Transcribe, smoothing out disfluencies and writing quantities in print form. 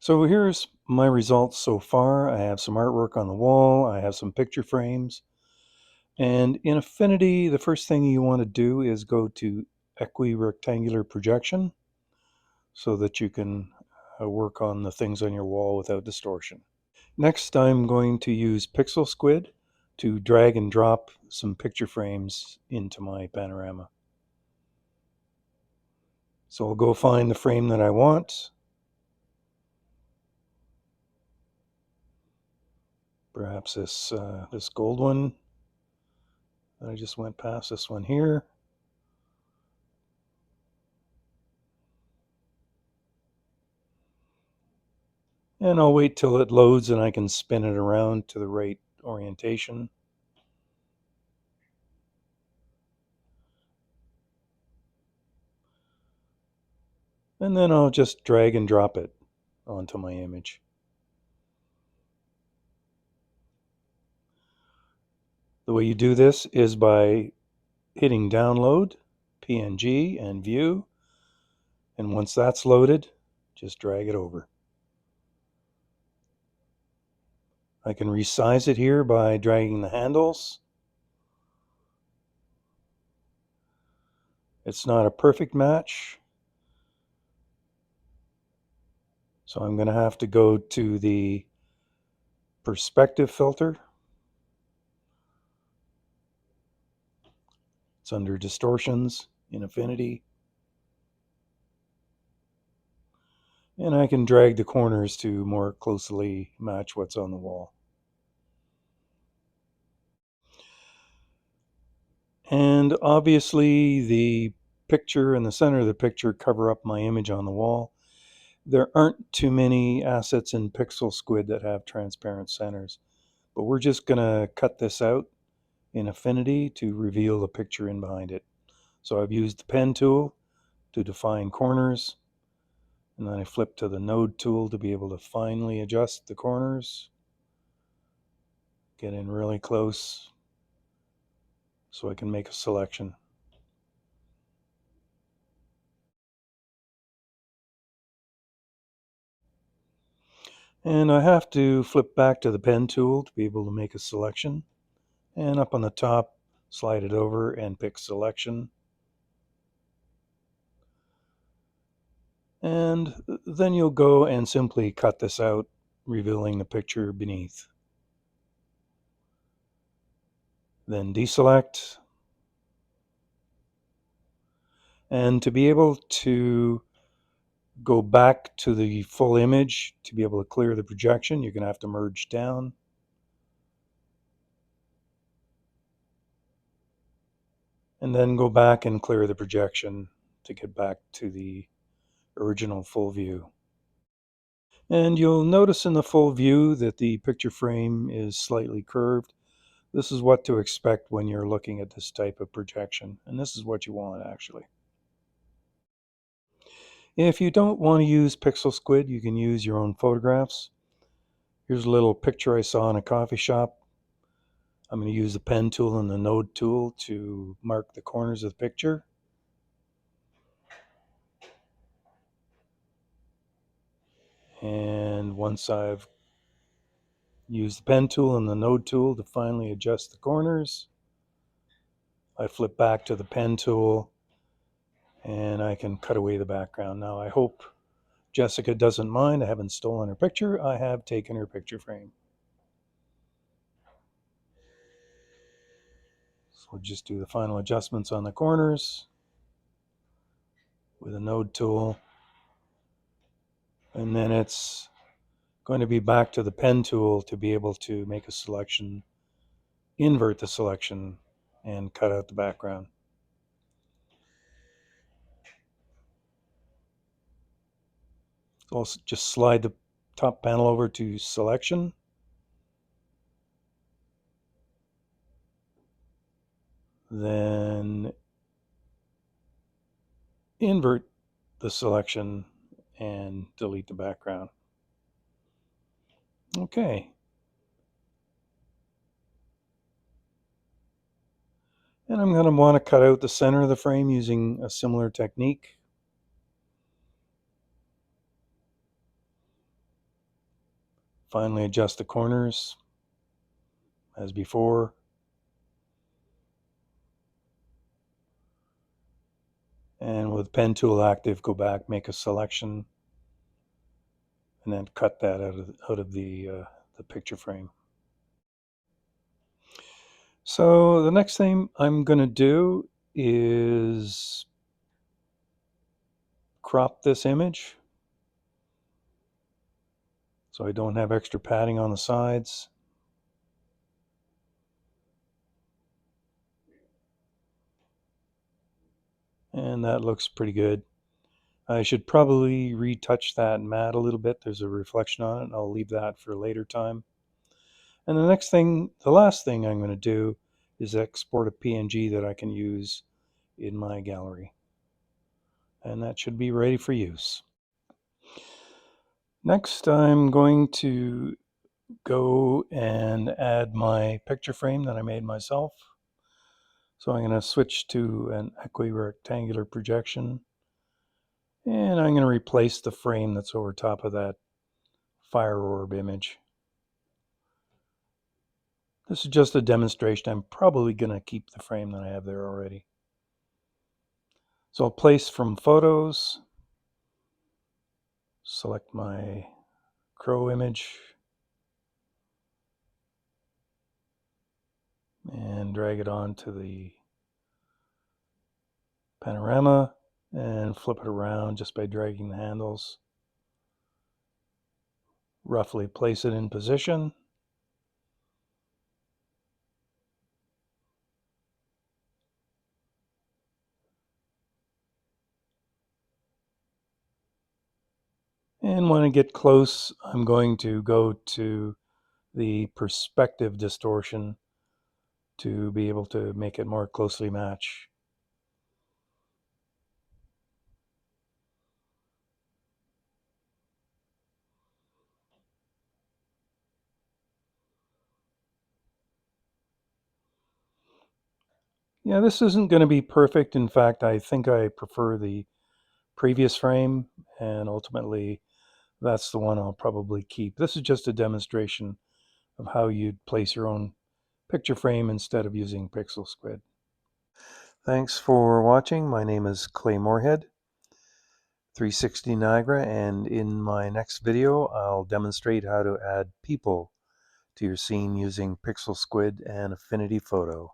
So here's my results so far. I have some artwork on the wall, I have some picture frames, and in Affinity, the first thing you want to do is go to equi-rectangular projection so that you can work on the things on your wall without distortion. Next, I'm going to use PixelSquid to drag and drop some picture frames into my panorama. So I'll go find the frame that I want. Perhaps this gold one. I just went past this one here. And I'll wait till it loads and I can spin it around to the right orientation. And then I'll just drag and drop it onto my image. The way you do this is by hitting download, PNG, and view. And once that's loaded, just drag it over. I can resize it here by dragging the handles. It's not a perfect match, so I'm going to have to go to the perspective filter. It's under distortions in Affinity. And I can drag the corners to more closely match what's on the wall. And obviously the picture and the center of the picture cover up my image on the wall. There aren't too many assets in PixelSquid that have transparent centers, but we're just going to cut this out in Affinity to reveal the picture in behind it. So I've used the pen tool to define corners, and then I flip to the node tool to be able to finely adjust the corners, get in really close so I can make a selection. And I have to flip back to the pen tool to be able to make a selection. And up on the top, slide it over and pick selection. And then you'll go and simply cut this out, revealing the picture beneath. Then deselect. And to be able to go back to the full image, to be able to clear the projection, you're going to have to merge down. And then go back and clear the projection to get back to the original full view. And you'll notice in the full view that the picture frame is slightly curved. This is what to expect when you're looking at this type of projection, and this is what you want actually. If you don't want to use PixelSquid, you can use your own photographs. Here's a little picture I saw in a coffee shop. I'm going to use the pen tool and the node tool to mark the corners of the picture. And once I've used the pen tool and the node tool to finally adjust the corners, I flip back to the pen tool and I can cut away the background. Now I hope Jessica doesn't mind. I haven't stolen her picture. I have taken her picture frame. So we'll just do the final adjustments on the corners with a node tool. And then it's going to be back to the pen tool to be able to make a selection, invert the selection, and cut out the background. So I'll just slide the top panel over to selection. Then invert the selection and delete the background. Okay. And I'm going to want to cut out the center of the frame using a similar technique. Finally adjust the corners as before. And with pen tool active, go back, make a selection, and then cut that out of the picture frame. So the next thing I'm going to do is crop this image so I don't have extra padding on the sides. And that looks pretty good. I should probably retouch that matte a little bit. There's a reflection on it, and I'll leave that for a later time. And the last thing I'm going to do is export a PNG that I can use in my gallery. And that should be ready for use. Next, I'm going to go and add my picture frame that I made myself. So I'm going to switch to an equirectangular projection, and I'm going to replace the frame that's over top of that fire orb image. This is just a demonstration. I'm probably going to keep the frame that I have there already. So I'll place from photos, select my crow image, and drag it onto the panorama and flip it around just by dragging the handles. Roughly place it in position. And when I get close, I'm going to go to the perspective distortion to be able to make it more closely match. Yeah, this isn't going to be perfect. In fact, I think I prefer the previous frame, and ultimately that's the one I'll probably keep. This is just a demonstration of how you'd place your own picture frame instead of using PixelSquid. Thanks for watching. My name is Clay Moorhead, 360 Niagara, and in my next video I'll demonstrate how to add people to your scene using PixelSquid and Affinity Photo.